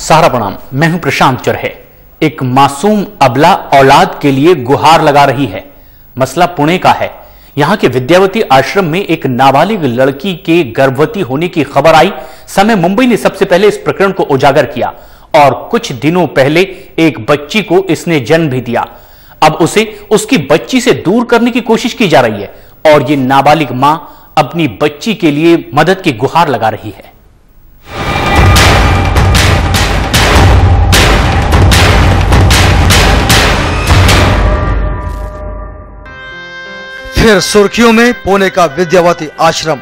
सारा प्रणाम। मैं हूं प्रशांत चरहे। एक मासूम अबला औलाद के लिए गुहार लगा रही है। मसला पुणे का है। यहां के विद्यावती आश्रम में एक नाबालिग लड़की के गर्भवती होने की खबर आई। समय मुंबई ने सबसे पहले इस प्रकरण को उजागर किया और कुछ दिनों पहले एक बच्ची को इसने जन्म भी दिया। अब उसे उसकी बच्ची से दूर करने की कोशिश की जा रही है और ये नाबालिग मां अपनी बच्ची के लिए मदद की गुहार लगा रही है। फिर सुर्खियों में पुणे का विद्यावती आश्रम।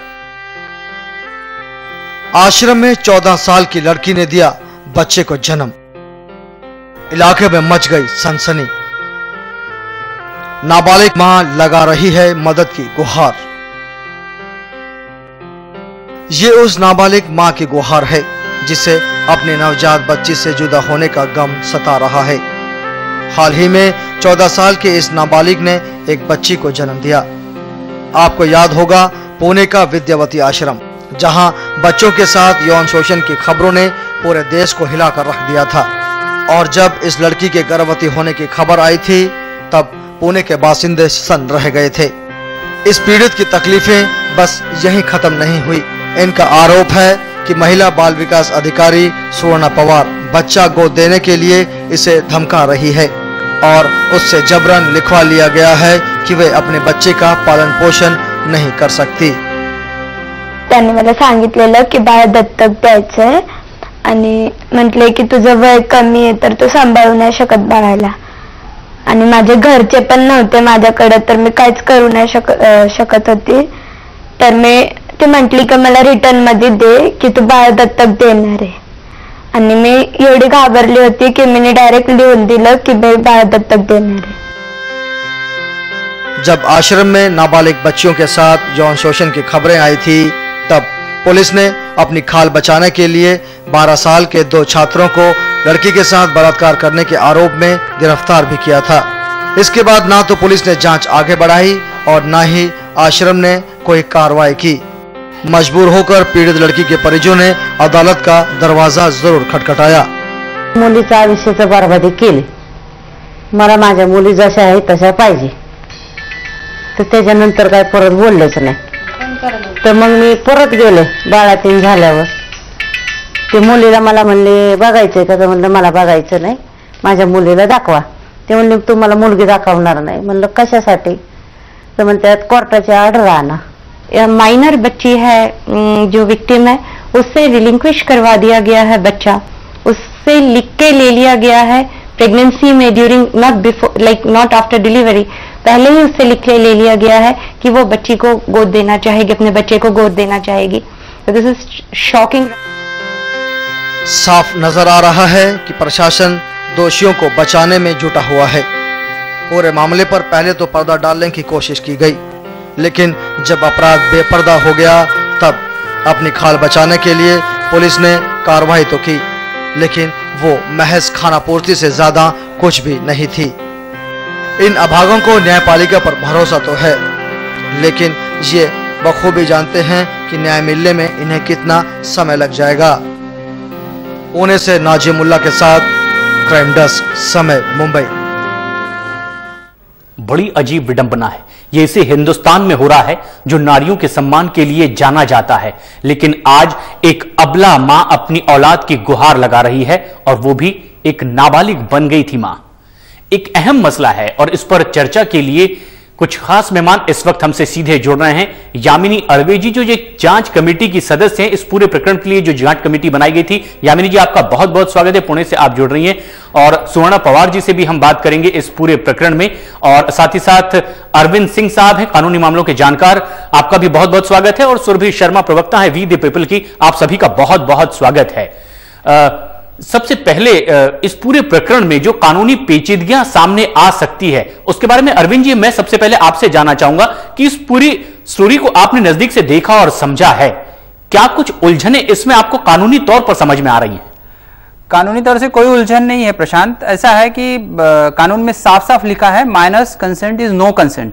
आश्रम में 14 साल की लड़की ने दिया बच्चे को जन्म। इलाके में मच गई सनसनी। नाबालिग मां लगा रही है मदद की गुहार। ये उस नाबालिग मां की गुहार है जिसे अपने नवजात बच्ची से जुदा होने का गम सता रहा है। हाल ही में 14 साल के इस नाबालिग ने एक बच्ची को जन्म दिया। आपको याद होगा पुणे का विद्यावती आश्रम, जहां बच्चों के साथ यौन शोषण की खबरों ने पूरे देश को हिलाकर रख दिया था। और जब इस लड़की के गर्भवती होने की खबर आई थी तब पुणे के बासिंदे सन्न रह गए थे। इस पीड़ित की तकलीफें बस यहीं खत्म नहीं हुई। इनका आरोप है कि महिला बाल विकास अधिकारी सुवर्णा पवार बच्चा गोद देने के लिए इसे धमका रही है और उससे जबरन लिखवा लिया गया है कि वे अपने बच्चे का पालन पोषण नहीं कर सकती। त्यांनी मला सांगितलेलं की बाळ दत्तक द्यायचंय आणि म्हटले की तुझं वय कमी आहे तर तू सांभाळू नाही शकत बाळाला आणि माझे घरचे पण नव्हते माझ्याकडे तर मी काहीच करू नाही शकत होती। तर मी ती म्हटली की मला रिटर्न मध्ये दे की तू बाळ दत्तक देणार आहे आणि मी एवढी घाबरली होती की मी डायरेक्ट लिहून दिलं की मैं बाळ दत्तक देणार है। जब आश्रम में नाबालिग बच्चियों के साथ यौन शोषण की खबरें आई थी तब पुलिस ने अपनी खाल बचाने के लिए 12 साल के 2 छात्रों को लड़की के साथ बलात्कार करने के आरोप में गिरफ्तार भी किया था। इसके बाद ना तो पुलिस ने जांच आगे बढ़ाई और ना ही आश्रम ने कोई कार्रवाई की। मजबूर होकर पीड़ित लड़की के परिजनों ने अदालत का दरवाजा जरूर खटखटाया। मुलीच्या आयुष्याची बरबादी केली। मला माझ्या मुली जशा आहे तशा पाहिजे। तर त्याच्यानंतर काय परत बोललेच नाही। तर मग मी परत गेले बाळातीन झाल्यावर। ते मुलीला मला म्हणले बघायचंय का? तर म्हणलं मला बघायचं नाही, माझ्या मुलीला दाखवा। ते म्हणले तुम्हाला मुलगी दाखवणार नाही। म्हणलं कशासाठी? तर म्हणतात कोर्टाची ऑर्डर आणा। माइनर बच्ची है जो विक्टिम है उससे रिलिंक्विश करवा दिया गया है बच्चा, उससे लिख के ले लिया गया है प्रेगनेंसी में during not before like not after delivery, पहले ही उससे लिख के ले लिया गया है कि वो बच्ची को गोद देना चाहेगी, अपने बच्चे को गोद देना चाहेगी। तो दिस इज शॉकिंग। साफ नजर आ रहा है कि प्रशासन दोषियों को बचाने में जुटा हुआ है। पूरे मामले पर पहले तो पर्दा डालने की कोशिश की गई, लेकिन जब अपराध बेपर्दा हो गया तब अपनी खाल बचाने के लिए पुलिस ने कार्रवाई तो की, लेकिन वो महज खानापूर्ति से ज्यादा कुछ भी नहीं थी। इन अभागों को न्यायपालिका पर भरोसा तो है, लेकिन ये बखूबी जानते हैं कि न्याय मिलने में इन्हें कितना समय लग जाएगा। पुणे से नाजिमुल्ला के साथ क्राइम डेस्क, समय, मुंबई। बड़ी अजीब विडंबना है। ये इसे हिंदुस्तान में हो रहा है जो नारियों के सम्मान के लिए जाना जाता है, लेकिन आज एक अबला मां अपनी औलाद की गुहार लगा रही है और वो भी एक नाबालिग बन गई थी मां। एक अहम मसला है और इस पर चर्चा के लिए कुछ खास मेहमान इस वक्त हमसे सीधे जुड़ रहे हैं। यामिनी अड़वे जी जो ये जांच कमेटी की सदस्य हैं, इस पूरे प्रकरण के लिए जो जांच कमेटी बनाई गई थी। यामिनी जी आपका बहुत बहुत स्वागत है, पुणे से आप जुड़ रही हैं। और सुवर्णा पवार जी से भी हम बात करेंगे इस पूरे प्रकरण में, और साथ ही साथ अरविंद सिंह साहब हैं कानूनी मामलों के जानकार, आपका भी बहुत बहुत स्वागत है। और सुरभि शर्मा प्रवक्ता है वी द पीपल की, आप सभी का बहुत बहुत स्वागत है। सबसे पहले इस पूरे प्रकरण में जो कानूनी पेचीदगियां सामने आ सकती है उसके बारे में अरविंद जी मैं सबसे पहले आपसे जानना चाहूंगा कि इस पूरी स्टोरी को आपने नजदीक से देखा और समझा है, क्या कुछ उलझने इसमें आपको कानूनी तौर पर समझ में आ रही हैं? कानूनी तौर से कोई उलझन नहीं है प्रशांत। ऐसा है कि कानून में साफ साफ लिखा है minors consent is no consent.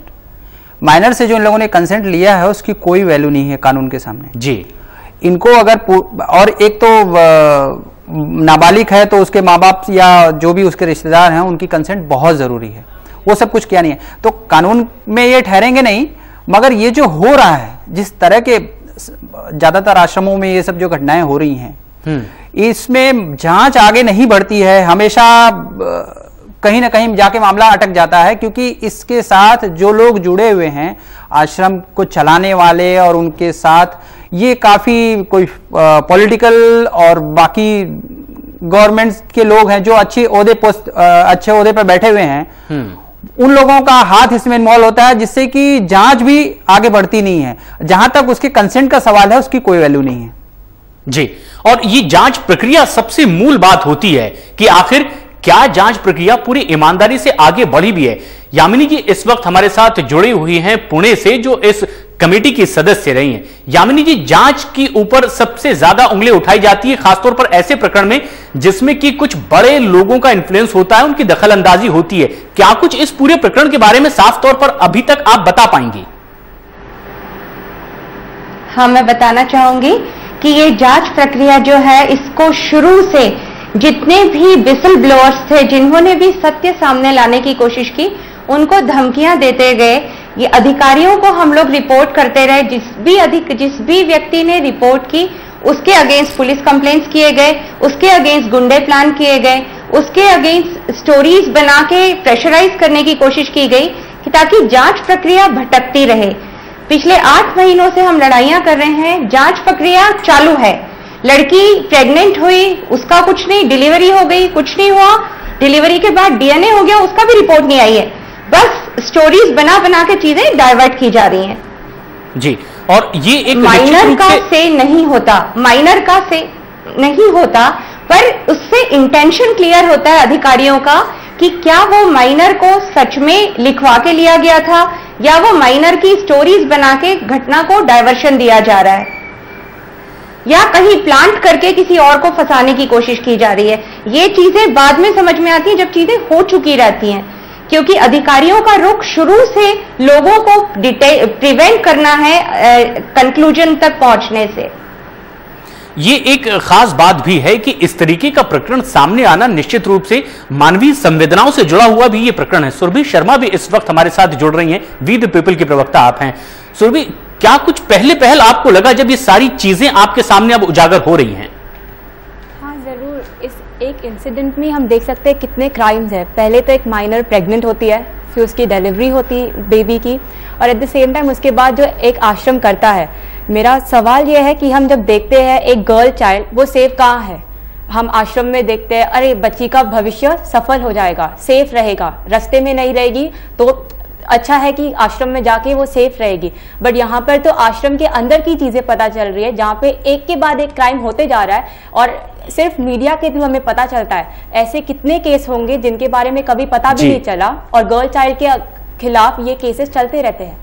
Minor से जो इन लोगों ने कंसेंट लिया है उसकी कोई वैल्यू नहीं है कानून के सामने जी। इनको अगर और एक तो नाबालिग है तो उसके माँ बाप या जो भी उसके रिश्तेदार हैं उनकी कंसेंट बहुत जरूरी है, वो सब कुछ किया नहीं है तो कानून में ये ठहरेंगे नहीं। मगर ये जो हो रहा है, जिस तरह के ज्यादातर आश्रमों में ये सब जो घटनाएं हो रही हैं, इसमें जांच आगे नहीं बढ़ती है, हमेशा कहीं ना कहीं जाके मामला अटक जाता है, क्योंकि इसके साथ जो लोग जुड़े हुए हैं, आश्रम को चलाने वाले और उनके साथ ये काफी कोई पॉलिटिकल और बाकी गवर्नमेंट के लोग हैं जो अच्छे ओहदे पर बैठे हुए हैं, उन लोगों का हाथ इसमें इन्वॉल्व होता है, जिससे कि जांच भी आगे बढ़ती नहीं है। जहां तक उसके कंसेंट का सवाल है उसकी कोई वैल्यू नहीं है जी। और ये जांच प्रक्रिया सबसे मूल बात होती है कि आखिर क्या जांच प्रक्रिया पूरी ईमानदारी से आगे बढ़ी भी है। यामिनी जी इस वक्त हमारे साथ जुड़ी हुई हैं पुणे से, जो इस कमेटी की सदस्य रही हैं। यामिनी जी, जांच के ऊपर सबसे ज्यादा उंगली उठाई जाती है, खासतौर पर ऐसे प्रकरण में जिसमें कि कुछ बड़े लोगों का इन्फ्लुएंस होता है, उनकी दखलंदाजी होती है। क्या कुछ इस पूरे प्रकरण के बारे में साफ तौर पर अभी तक आप बता पाएंगी? हाँ, मैं बताना चाहूंगी कि ये जांच प्रक्रिया जो है, इसको शुरू से जितने भी विसल ब्लोअर्स थे, जिन्होंने भी सत्य सामने लाने की कोशिश की, उनको धमकियां देते गए। ये अधिकारियों को हम लोग रिपोर्ट करते रहे, जिस भी व्यक्ति ने रिपोर्ट की उसके अगेंस्ट पुलिस कंप्लेंट्स किए गए, उसके अगेंस्ट गुंडे प्लान किए गए, उसके अगेंस्ट स्टोरीज बना के प्रेशराइज करने की कोशिश की गई कि ताकि जांच प्रक्रिया भटकती रहे। पिछले 8 महीनों से हम लड़ाइयां कर रहे हैं, जांच प्रक्रिया चालू है। लड़की प्रेग्नेंट हुई, उसका कुछ नहीं, डिलीवरी हो गई, कुछ नहीं हुआ, डिलीवरी के बाद डीएनए हो गया, उसका भी रिपोर्ट नहीं आई है। बस स्टोरीज बना बना के चीजें डाइवर्ट की जा रही हैं जी। और ये एक माइनर का से नहीं होता, माइनर का से नहीं होता, पर उससे इंटेंशन क्लियर होता है अधिकारियों का कि क्या वो माइनर को सच में लिखवा के लिया गया था या वो माइनर की स्टोरीज बना के घटना को डायवर्शन दिया जा रहा है, या कहीं प्लांट करके किसी और को फंसाने की कोशिश की जा रही है। ये चीजें बाद में समझ में आती हैं जब चीजें हो चुकी रहती हैं, क्योंकि अधिकारियों का रुख शुरू से लोगों को प्रिवेंट करना है कंक्लूजन तक पहुंचने से। ये एक खास बात भी है कि इस तरीके का प्रकरण सामने आना निश्चित रूप से मानवीय संवेदनाओं से जुड़ा हुआ भी ये प्रकरण है। सुरभि शर्मा भी इस वक्त हमारे साथ जुड़ रही हैं, वी द पीपल की प्रवक्ता आप हैं। सुरभि, क्या कुछ पहल आपको लगा जब ये सारी चीजें आपके सामने अब उजागर हो रही हैं? हाँ जरूर, इस एक इंसिडेंट में हम देख सकते हैं कितने क्राइम्स हैं। पहले तो एक माइनर प्रेग्नेंट होती है, फिर उसकी डिलीवरी होती बेबी की, और एट द सेम टाइम उसके बाद जो एक आश्रम करता है। मेरा सवाल यह है कि हम जब देखते हैं एक गर्ल चाइल्ड, वो सेफ कहाँ है? हम आश्रम में देखते हैं अरे बच्ची का भविष्य सफल हो जाएगा, सेफ रहेगा, रास्ते में नहीं रहेगी तो अच्छा है कि आश्रम में जाके वो सेफ रहेगी। बट यहाँ पर तो आश्रम के अंदर की चीजें पता चल रही है, जहाँ पे एक के बाद एक क्राइम होते जा रहा है और सिर्फ मीडिया के थ्रू हमें पता चलता है। ऐसे कितने केस होंगे जिनके बारे में कभी पता भी नहीं चला, और गर्ल चाइल्ड के खिलाफ ये केसेस चलते रहते हैं।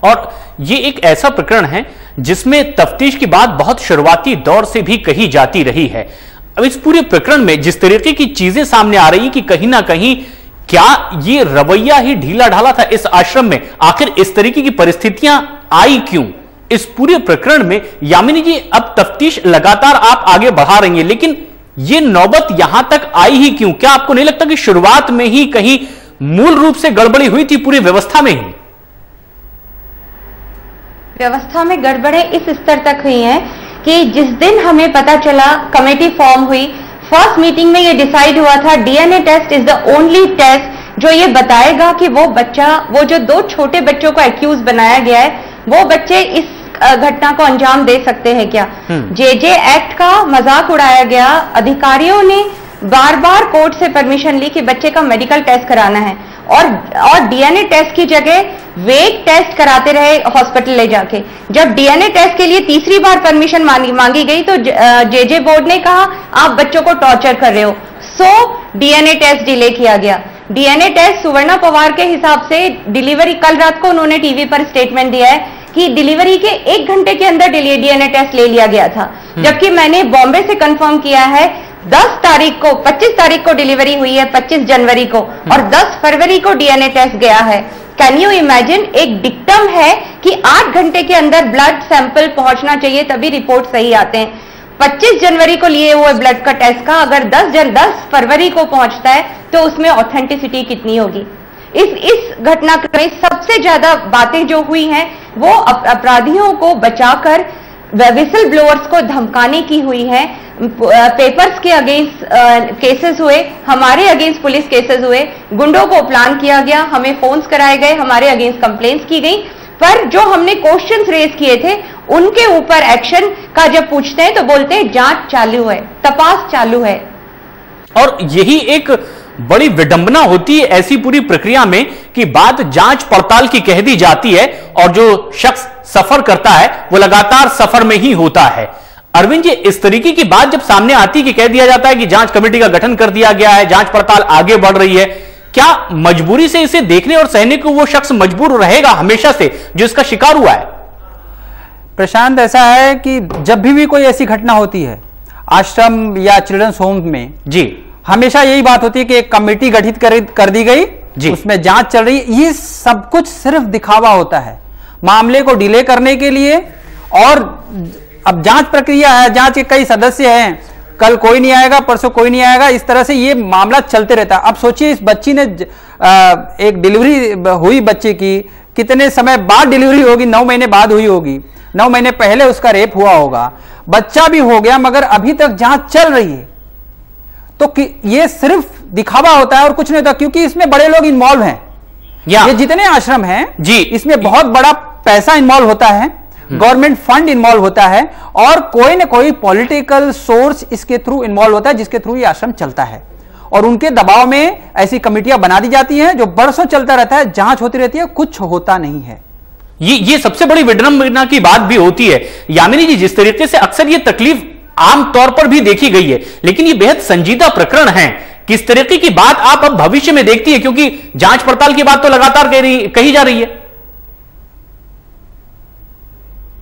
और ये एक ऐसा प्रकरण है जिसमें तफ्तीश की बात बहुत शुरुआती दौर से भी कही जाती रही है। अब इस पूरे प्रकरण में जिस तरीके की चीजें सामने आ रही कि कहीं ना कहीं क्या ये रवैया ही ढीला ढाला था इस आश्रम में, आखिर इस तरीके की परिस्थितियां आई क्यों इस पूरे प्रकरण में? यामिनी जी, अब तफ्तीश लगातार आप आगे बढ़ा रही हैं, लेकिन ये नौबत यहां तक आई ही क्यों? क्या आपको नहीं लगता कि शुरुआत में ही कहीं मूल रूप से गड़बड़ी हुई थी पूरी व्यवस्था में ही? व्यवस्था में गड़बड़े इस स्तर तक हुई हैं कि जिस दिन हमें पता चला, कमेटी फॉर्म हुई, फर्स्ट मीटिंग में ये डिसाइड हुआ था DNA test is the only test जो ये बताएगा कि वो बच्चा, वो जो 2 छोटे बच्चों को एक्यूज बनाया गया है, वो बच्चे इस घटना को अंजाम दे सकते हैं क्या। जेजे एक्ट का मजाक उड़ाया गया। अधिकारियों ने बार बार कोर्ट से परमिशन ली कि बच्चे का मेडिकल टेस्ट कराना है, और डीएनए टेस्ट की जगह वेट टेस्ट कराते रहे हॉस्पिटल ले जाके। जब डीएनए टेस्ट के लिए तीसरी बार परमिशन मांगी गई तो जेजे बोर्ड ने कहा आप बच्चों को टॉर्चर कर रहे हो, सो डीएनए टेस्ट डिले किया गया। डीएनए टेस्ट सुवर्णा पवार के हिसाब से डिलीवरी, कल रात को उन्होंने टीवी पर स्टेटमेंट दिया है कि डिलीवरी के 1 घंटे के अंदर डीएनए टेस्ट ले लिया गया था, जबकि मैंने बॉम्बे से कंफर्म किया है 25 तारीख को डिलीवरी हुई है, 25 जनवरी को, और 10 फरवरी को डीएनए टेस्ट गया है। Can you imagine? एक डिक्टम है कि 8 घंटे के अंदर ब्लड सैंपल पहुंचना चाहिए तभी रिपोर्ट सही आते हैं। 25 जनवरी को लिए हुए ब्लड का टेस्ट का अगर 10 फरवरी को पहुंचता है तो उसमें ऑथेंटिसिटी कितनी होगी। इस घटनाक्रम में सबसे ज्यादा बातें जो हुई हैं वो अपराधियों को बचाकर विसल ब्लोअर्स को धमकाने की हुई है। पेपर्स के अगेंस्ट केसेस हुए, हमारे अगेंस्ट पुलिस केसेस हुए, गुंडों को प्लान किया गया, हमें फोन्स कराए गए, हमारे अगेंस्ट कंप्लेंट्स की गई, पर जो हमने क्वेश्चंस रेज किए थे उनके ऊपर एक्शन का जब पूछते हैं तो बोलते हैं जांच चालू है, तपास चालू है। और यही एक बड़ी विडंबना होती है ऐसी पूरी प्रक्रिया में कि बात जांच पड़ताल की कह दी जाती है और जो शख्स सफर करता है वो लगातार सफर में ही होता है। अरविंद जी, इस तरीके की बात जब सामने आती है कि कह दिया जाता है कि जांच कमेटी का गठन कर दिया गया है, जांच पड़ताल आगे बढ़ रही है, क्या मजबूरी से इसे देखने और सहने को वो शख्स मजबूर रहेगा हमेशा से जो इसका शिकार हुआ है? प्रशांत, ऐसा है कि जब भी कोई ऐसी घटना होती है आश्रम या चिल्ड्रंस होम में जी, हमेशा यही बात होती है कि एक कमेटी गठित कर दी गई जी, उसमें जांच चल रही है। ये सब कुछ सिर्फ दिखावा होता है मामले को डिले करने के लिए। और अब जांच प्रक्रिया है, जांच के कई सदस्य हैं, कल कोई नहीं आएगा, परसों कोई नहीं आएगा, इस तरह से ये मामला चलते रहता है। अब सोचिए इस बच्ची ने एक डिलीवरी हुई बच्चे की, कितने समय बाद डिलीवरी होगी, 9 महीने बाद हुई होगी, 9 महीने पहले उसका रेप हुआ होगा, बच्चा भी हो गया, मगर अभी तक जांच चल रही है। तो ये सिर्फ दिखावा होता है और कुछ नहीं होता, क्योंकि इसमें बड़े लोग इन्वॉल्व हैं। ये जितने आश्रम हैं जी, इसमें बहुत बड़ा पैसा इन्वॉल्व होता है, गवर्नमेंट फंड इन्वॉल्व होता है और कोई ना कोई पॉलिटिकल सोर्स इसके थ्रू इन्वॉल्व होता है जिसके थ्रू ये आश्रम चलता है। और उनके दबाव में ऐसी कमेटियां बना दी जाती हैं जो बरसों चलता रहता है, जांच होती रहती है, कुछ होता नहीं है। ये सबसे बड़ी विडंबना की बात भी होती है यामिनी जी, जिस तरीके से अक्सर ये तकलीफ आमतौर पर भी देखी गई है, लेकिन ये बेहद संजीदा प्रकरण है। किस तरीके की बात आप अब भविष्य में देखती है, क्योंकि जांच पड़ताल की बात तो लगातार कही जा रही है।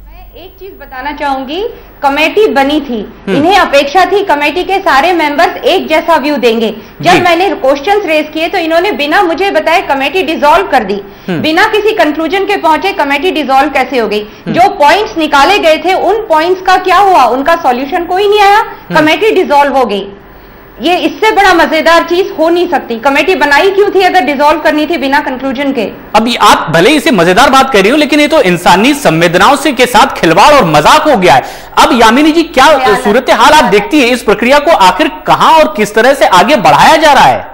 मैं एक चीज बताना चाहूंगी, कमेटी बनी थी, इन्हें अपेक्षा थी कमेटी के सारे मेंबर्स एक जैसा व्यू देंगे। जब मैंने क्वेश्चंस रेज किए तो इन्होंने बिना मुझे बताए कमेटी डिसॉल्व कर दी, बिना किसी कंक्लूजन के पहुंचे कमेटी डिसॉल्व कैसे हो गई। जो पॉइंट्स निकाले गए थे उन पॉइंट्स का क्या हुआ, उनका सॉल्यूशन कोई नहीं आया, कमेटी डिसॉल्व हो गई। ये इससे बड़ा मजेदार चीज हो नहीं सकती। कमेटी बनाई क्यों थी अगर डिसॉल्व करनी थी बिना कंक्लूजन के? अभी आप भले इसे मजेदार बात कर रही हो, लेकिन ये तो इंसानी संवेदनाओं से के साथ खिलवाड़ और मजाक हो गया है। अब यामिनी जी, क्या सूरत हाल आप देखती है, इस प्रक्रिया को आखिर कहां और किस तरह से आगे बढ़ाया जा रहा है?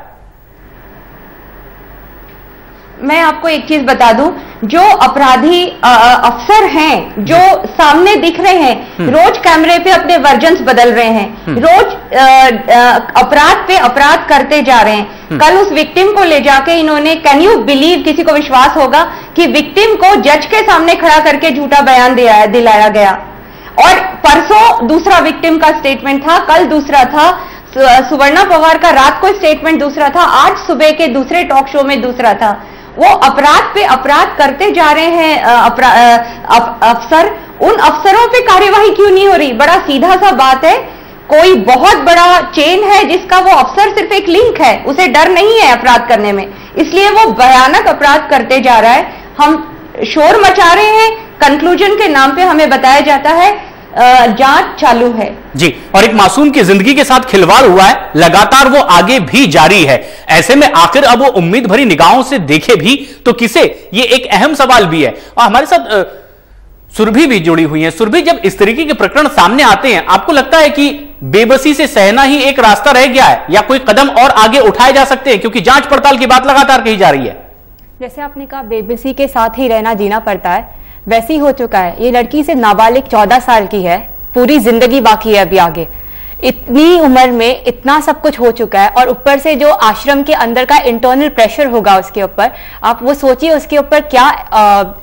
मैं आपको एक चीज बता दूं, जो अपराधी अफसर हैं जो सामने दिख रहे हैं, रोज कैमरे पे अपने वर्जन्स बदल रहे हैं, रोज अपराध पे अपराध करते जा रहे हैं। कल उस विक्टिम को ले जाके इन्होंने, कैन यू बिलीव, किसी को विश्वास होगा कि विक्टिम को जज के सामने खड़ा करके झूठा बयान दिलाया गया। और परसों दूसरा विक्टिम का स्टेटमेंट था, कल दूसरा था, सुवर्णा पवार का रात को स्टेटमेंट दूसरा था, आज सुबह के दूसरे टॉक शो में दूसरा था। वो अपराध पे अपराध करते जा रहे हैं अफसर। उन अफसरों पे कार्यवाही क्यों नहीं हो रही? बड़ा सीधा सा बात है, कोई बहुत बड़ा चेन है जिसका वो अफसर सिर्फ एक लिंक है, उसे डर नहीं है अपराध करने में, इसलिए वो भयानक अपराध करते जा रहा है। हम शोर मचा रहे हैं, कंक्लूजन के नाम पे हमें बताया जाता है जांच चालू है जी, और एक मासूम की जिंदगी के साथ खिलवाड़ हुआ है, लगातार वो आगे भी जारी है। ऐसे में आखिर अब वो उम्मीद भरी निगाहों से देखे भी तो किसे, ये एक अहम सवाल भी है। और हमारे साथ सुरभि भी जुड़ी हुई है। सुरभि, जब इस तरीके के प्रकरण सामने आते हैं, आपको लगता है कि बेबसी से सहना ही एक रास्ता रह गया है या कोई कदम और आगे उठाए जा सकते हैं, क्योंकि जांच पड़ताल की बात लगातार कही जा रही है? जैसे आपने कहा, बेबसी के साथ ही रहना जीना पड़ता है, वैसे ही हो चुका है। ये लड़की से नाबालिग 14 साल की है, पूरी जिंदगी बाकी है अभी आगे। इतनी उम्र में इतना सब कुछ हो चुका है, और ऊपर से जो आश्रम के अंदर का इंटरनल प्रेशर होगा उसके ऊपर, आप वो सोचिए उसके ऊपर क्या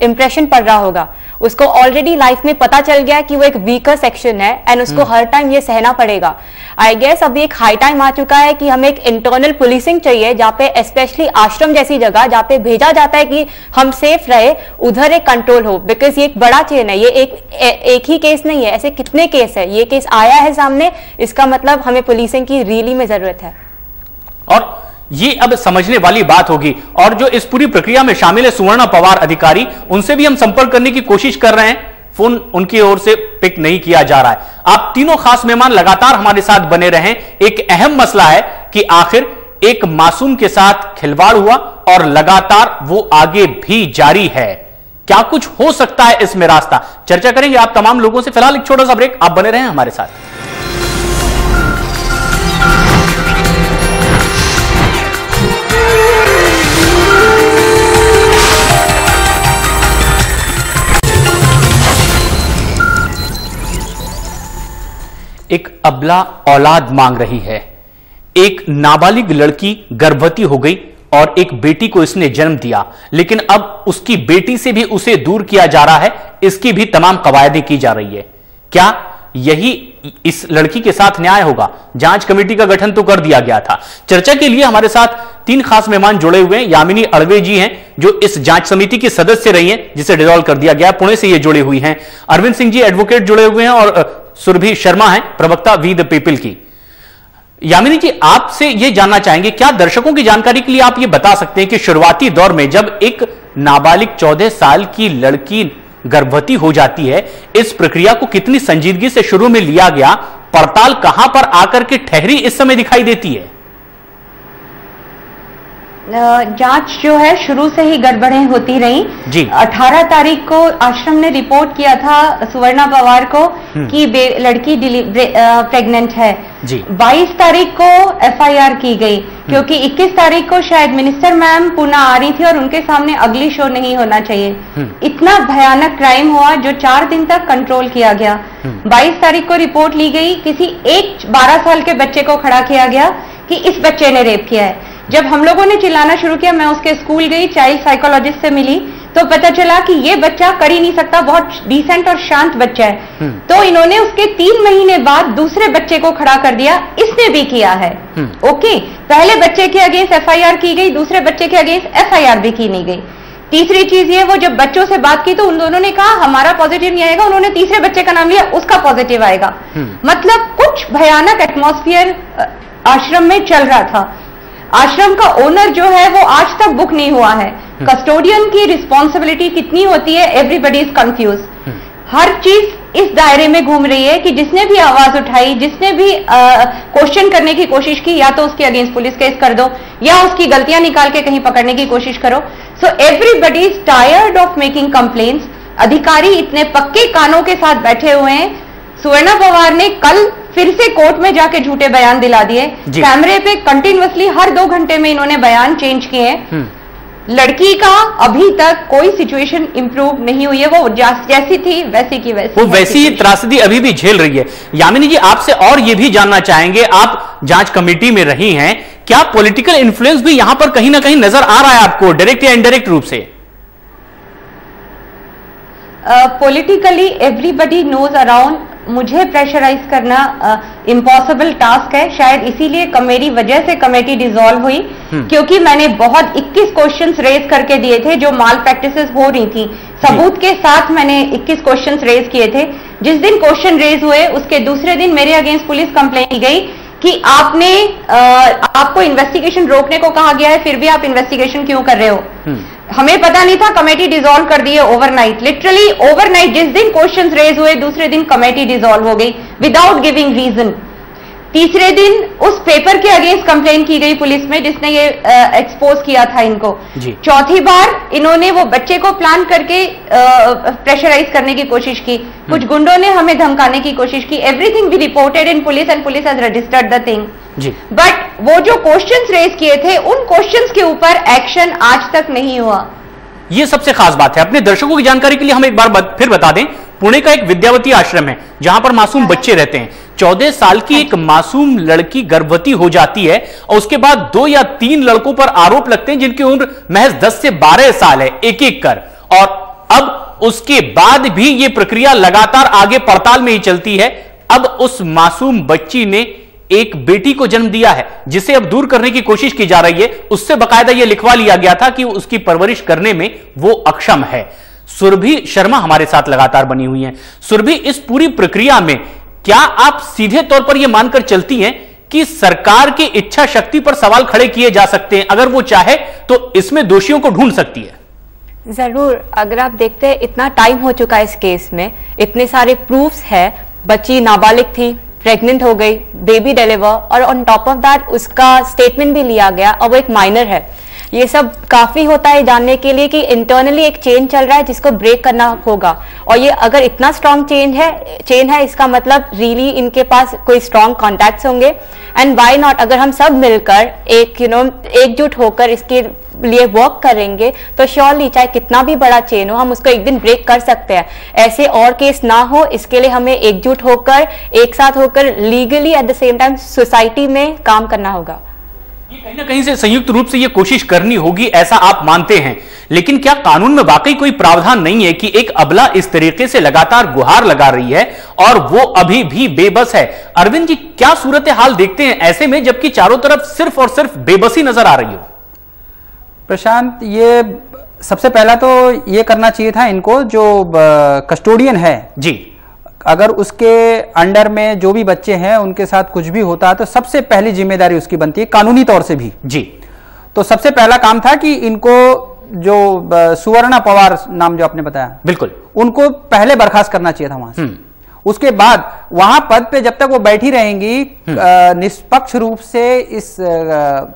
इंप्रेशन पड़ रहा होगा। उसको ऑलरेडी लाइफ में पता चल गया कि वो एक वीकर सेक्शन है एंड उसको हर टाइम ये सहना पड़ेगा। आई गेस अभी एक हाई टाइम आ चुका है कि हमें एक इंटरनल पुलिसिंग चाहिए, जहाँ पे स्पेशली आश्रम जैसी जगह जहाँ पे भेजा जाता है कि हम सेफ रहे, उधर एक कंट्रोल हो। बिकॉज ये एक बड़ा चेन है, ये एक ही केस नहीं है, ऐसे कितने केस है। ये केस आया है सामने, इसका मतलब हमें पुलिसिंग की रियली में जरूरत है। और ये अब समझने वाली बात होगी। और जो इस पूरी प्रक्रिया में शामिल है सुवर्णा पवार अधिकारी, उनसे भी हम संपर्क करने की कोशिश कर रहे हैं। फोन उनकी ओर से पिक नहीं किया जा रहा है। आप तीनों खास मेहमान लगातार हमारे साथ बने रहें। एक अहम मसला है कि आखिर एक मासूम के साथ खिलवाड़ हुआ और लगातार वो आगे भी जारी है। क्या कुछ हो सकता है इसमें रास्ता, चर्चा करेंगे आप तमाम लोगों से। फिलहाल एक छोटा सा ब्रेक, आप बने रहें हमारे साथ। एक अबला औलाद मांग रही है। एक नाबालिग लड़की गर्भवती हो गई और एक बेटी को इसने जन्म दिया, लेकिन अब उसकी बेटी से भी उसे दूर किया जा रहा है। इसकी भी तमाम कवायदें की जा रही है। क्या यही इस लड़की के साथ न्याय होगा? जांच कमेटी का गठन तो कर दिया गया था। चर्चा के लिए हमारे साथ तीन खास मेहमान जुड़े हुए हैं। यामिनी अड़वे जी हैं जो इस जांच समिति की सदस्य रही हैं जिसे डिसॉल्व कर दिया गया, पुणे से ये जुड़े हुई हैं। अरविंद सिंह जी एडवोकेट जुड़े हुए हैं और सुरभि शर्मा हैं प्रवक्ता वी द पीपल की। यामिनी जी, आपसे यह जानना चाहेंगे, क्या दर्शकों की जानकारी के लिए आप ये बता सकते हैं कि शुरुआती दौर में जब एक नाबालिग 14 साल की लड़की गर्भवती हो जाती है, इस प्रक्रिया को कितनी संजीदगी से शुरू में लिया गया, पड़ताल कहां पर आकर के ठहरी इस समय दिखाई देती है? जांच जो है शुरू से ही गड़बड़ें होती रही जी। 18 तारीख को आश्रम ने रिपोर्ट किया था सुवर्णा पवार को कि लड़की प्रेग्नेंट है जी। 22 तारीख को एफआईआर की गई क्योंकि 21 तारीख को शायद मिनिस्टर मैम पुणे आ रही थी और उनके सामने अगली शो नहीं होना चाहिए। इतना भयानक क्राइम हुआ जो 4 दिन तक कंट्रोल किया गया। 22 तारीख को रिपोर्ट ली गई, किसी एक 12 साल के बच्चे को खड़ा किया गया कि इस बच्चे ने रेप किया है। जब हम लोगों ने चिल्लाना शुरू किया, मैं उसके स्कूल गई, चाइल्ड साइकोलॉजिस्ट से मिली तो पता चला कि ये बच्चा कर ही नहीं सकता, बहुत डिसेंट और शांत बच्चा है। तो इन्होंने उसके 3 महीने बाद दूसरे बच्चे को खड़ा कर दिया, इसने भी किया है। ओके, पहले बच्चे के अगेंस्ट एफआईआर की गई, दूसरे बच्चे के अगेंस्ट एफआईआर भी की नहीं गई। तीसरी चीज ये, वो जब बच्चों से बात की तो उन दोनों ने कहा हमारा पॉजिटिव नहीं आएगा, उन्होंने तीसरे बच्चे का नाम लिया, उसका पॉजिटिव आएगा। मतलब कुछ भयानक एटमॉस्फेयर आश्रम में चल रहा था। आश्रम का ओनर जो है वो आज तक बुक नहीं हुआ है। कस्टोडियन की रिस्पॉन्सिबिलिटी कितनी होती है, एवरीबडी इज कंफ्यूज। हर चीज इस दायरे में घूम रही है कि जिसने भी आवाज उठाई, जिसने भी क्वेश्चन करने की कोशिश की, या तो उसके अगेंस्ट पुलिस केस कर दो या उसकी गलतियां निकाल के कहीं पकड़ने की कोशिश करो। So everybody is tired of making complaints. अधिकारी इतने पक्के कानों के साथ बैठे हुए हैं। सुवर्णा पवार ने कल फिर से कोर्ट में जाके झूठे बयान दिला दिए। कैमरे पे कंटिन्यूअसली हर 2 घंटे में इन्होंने बयान चेंज किए। लड़की का अभी तक कोई सिचुएशन इंप्रूव नहीं हुई है, वो जैसी थी वैसी की वैसी, वो वैसी ही त्रासदी अभी भी झेल रही है। यामिनी जी, आपसे और ये भी जानना चाहेंगे, आप जांच कमेटी में रही हैं, क्या पॉलिटिकल इन्फ्लुएंस भी यहां पर कहीं ना कहीं नजर आ रहा है आपको, डायरेक्ट या इनडायरेक्ट रूप से? Politically everybody knows around. मुझे प्रेशराइज करना इम्पॉसिबल टास्क है, शायद इसीलिए मेरी वजह से कमेटी डिसॉल्व हुई, क्योंकि मैंने बहुत 21 क्वेश्चंस रेज करके दिए थे जो माल प्रैक्टिसेस हो रही थी। सबूत के साथ मैंने 21 क्वेश्चंस रेज किए थे। जिस दिन क्वेश्चन रेज हुए उसके दूसरे दिन मेरे अगेंस्ट पुलिस कंप्लेन की गई कि आपको इन्वेस्टिगेशन रोकने को कहा गया है, फिर भी आप इन्वेस्टिगेशन क्यों कर रहे हो? हमें पता नहीं था, कमेटी डिसॉल्व कर दी है ओवरनाइट। लिटरली ओवरनाइट, जिस दिन क्वेश्चंस रेज हुए दूसरे दिन कमेटी डिसॉल्व हो गई विदाउट गिविंग रीजन। तीसरे दिन उस पेपर के अगेंस्ट कंप्लेन की गई पुलिस में जिसने ये एक्सपोज किया था इनको। चौथी बार इन्होंने वो बच्चे को प्लान करके प्रेशराइज करने की कोशिश की। कुछ गुंडों ने हमें धमकाने की कोशिश की। Everything be reported in police and police has registered the thing. But वो जो क्वेश्चंस रेज किए थे उन क्वेश्चंस के ऊपर एक्शन आज तक नहीं हुआ। ये सबसे खास बात है। अपने दर्शकों की जानकारी के लिए हम एक बार फिर बता दें, पुणे का एक विद्यावती आश्रम है जहां पर मासूम बच्चे रहते हैं। 14 साल की एक मासूम लड़की गर्भवती हो जाती है और उसके बाद 2 या 3 लड़कों पर आरोप लगते हैं जिनकी उम्र महज 10 से 12 साल है, एक एक कर। और अब उसके बाद भी यह प्रक्रिया लगातार आगे पड़ताल में ही चलती है। अब उस मासूम बच्ची ने एक बेटी को जन्म दिया है जिसे अब दूर करने की कोशिश की जा रही है। उससे बकायदा यह लिखवा लिया गया था कि उसकी परवरिश करने में वो अक्षम है। सुरभि शर्मा हमारे साथ लगातार बनी हुई हैं। सुरभि, इस पूरी प्रक्रिया में क्या आप सीधे तौर पर यह मानकर चलती हैं कि सरकार की इच्छा शक्ति पर सवाल खड़े किए जा सकते हैं? अगर वो चाहे तो इसमें दोषियों को ढूंढ सकती है। जरूर, अगर आप देखते हैं इतना टाइम हो चुका है इस केस में, इतने सारे प्रूफ्स है, बच्ची नाबालिग थी, प्रेग्नेंट हो गई, बेबी डिलीवर, और ऑन टॉप ऑफ दैट उसका स्टेटमेंट भी लिया गया और वो एक माइनर है। ये सब काफी होता है जानने के लिए कि इंटरनली एक चेन चल रहा है जिसको ब्रेक करना होगा, और ये अगर इतना स्ट्रांग चेन है इसका मतलब रियली इनके पास कोई स्ट्रांग कॉन्टैक्ट्स होंगे। एंड व्हाई नॉट, अगर हम सब मिलकर एक एकजुट होकर इसके लिए वर्क करेंगे तो श्योरली चाहे कितना भी बड़ा चेन हो हम उसको एक दिन ब्रेक कर सकते हैं। ऐसे और केस ना हो, इसके लिए हमें एकजुट होकर, एक साथ होकर, legally at the same time society में काम करना होगा। ये कहीं ना कहीं से संयुक्त रूप से ये कोशिश करनी होगी, ऐसा आप मानते हैं। लेकिन क्या कानून में वाकई कोई प्रावधान नहीं है कि एक अबला इस तरीके से लगातार गुहार लगा रही है और वो अभी भी बेबस है? अरविंद जी, क्या सूरत हाल देखते हैं ऐसे में जबकि चारों तरफ सिर्फ और सिर्फ बेबसी नजर आ रही हो? प्रशांत, ये सबसे पहला तो ये करना चाहिए था इनको, जो कस्टोडियन है जी, अगर उसके अंडर में जो भी बच्चे हैं उनके साथ कुछ भी होता है तो सबसे पहली जिम्मेदारी उसकी बनती है कानूनी तौर से भी जी। तो सबसे पहला काम था कि इनको जो सुवर्णा पवार नाम जो आपने बताया, बिल्कुल उनको पहले बर्खास्त करना चाहिए था वहां से। उसके बाद वहां पद पे जब तक वो बैठी रहेंगी निष्पक्ष रूप से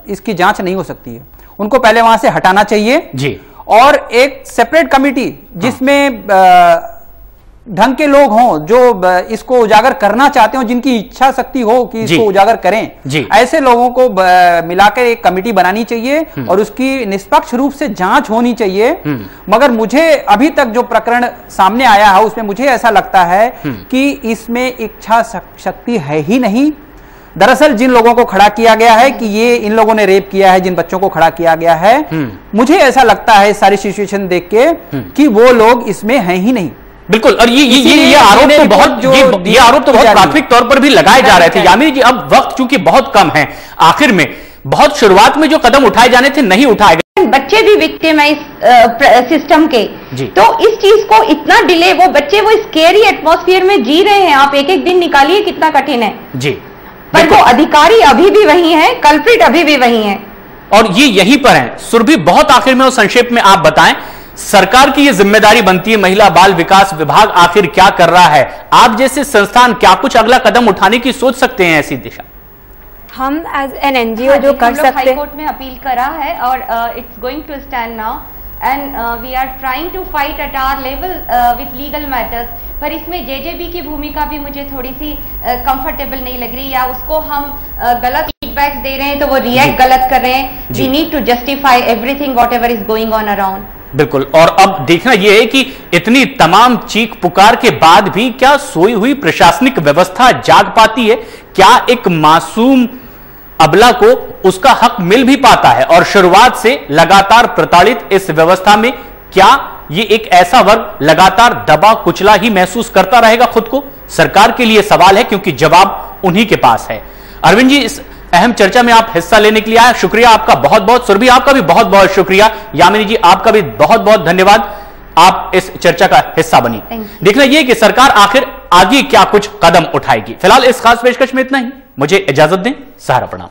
इसकी जांच नहीं हो सकती है। उनको पहले वहां से हटाना चाहिए जी, और एक सेपरेट कमेटी जिसमें ढंग के लोग हों जो इसको उजागर करना चाहते हो, जिनकी इच्छा शक्ति हो कि इसको उजागर करें, ऐसे लोगों को मिलाकर एक कमेटी बनानी चाहिए और उसकी निष्पक्ष रूप से जांच होनी चाहिए। मगर मुझे अभी तक जो प्रकरण सामने आया है उसमें मुझे ऐसा लगता है कि इसमें इच्छा शक्ति है ही नहीं। दरअसल जिन लोगों को खड़ा किया गया है कि ये इन लोगों ने रेप किया है, जिन बच्चों को खड़ा किया गया है, मुझे ऐसा लगता है सारी सिचुएशन देख के कि वो लोग इसमें हैं ही नहीं। बिल्कुल, और ये आरोप तो बहुत प्राथमिक तौर पर भी लगाए जा रहे थे। यामिनी जी, अब वक्त चूंकि बहुत कम है, आखिर में बहुत शुरुआत में जो कदम उठाए जाने थे नहीं उठाए गए। बच्चे भी विक्टिम है इस सिस्टम के, तो इस चीज को इतना डिले, वो बच्चे वो स्केरी एटमॉस्फेयर में जी रहे हैं। आप एक एक दिन निकालिए, कितना कठिन है जी। पर वो अधिकारी अभी भी वही है, कल्प्रिट अभी भी वही है, और ये यहीं पर है। सुरभि, बहुत आखिर में और संक्षेप में आप बताएं, सरकार की ये जिम्मेदारी बनती है, महिला बाल विकास विभाग आखिर क्या कर रहा है? आप जैसे संस्थान क्या कुछ अगला कदम उठाने की सोच सकते हैं ऐसी दिशा? हम एज एन एनजीओ जो कर सकते हैं, हाई कोर्ट में अपील करा है और it's going to stand now and we are trying to fight at our level with legal matters. पर इसमें जेजेबी की भूमिका भी मुझे थोड़ी सी कंफर्टेबल नहीं लग रही, या उसको हम गलत फीडबैक्स दे रहे हैं तो वो रिएक्ट गलत कर रहे हैं। We need to justify everything whatever is going on around. बिल्कुल, और अब देखना यह है कि इतनी तमाम चीख पुकार के बाद भी क्या सोई हुई प्रशासनिक व्यवस्था जाग पाती है? क्या एक मासूम अबला को उसका हक मिल भी पाता है? और शुरुआत से लगातार प्रताड़ित इस व्यवस्था में क्या ये एक ऐसा वर्ग लगातार दबा कुचला ही महसूस करता रहेगा खुद को? सरकार के लिए सवाल है, क्योंकि जवाब उन्हीं के पास है। अरविंद जी, इस अहम चर्चा में आप हिस्सा लेने के लिए आए, शुक्रिया आपका बहुत बहुत। सुरभि, आपका भी बहुत बहुत शुक्रिया। यामिनी जी, आपका भी बहुत बहुत धन्यवाद, आप इस चर्चा का हिस्सा बनी। देखना यह कि सरकार आखिर आगे क्या कुछ कदम उठाएगी। फिलहाल इस खास पेशकश में इतना ही, मुझे इजाजत दें, सहारा प्रणाम।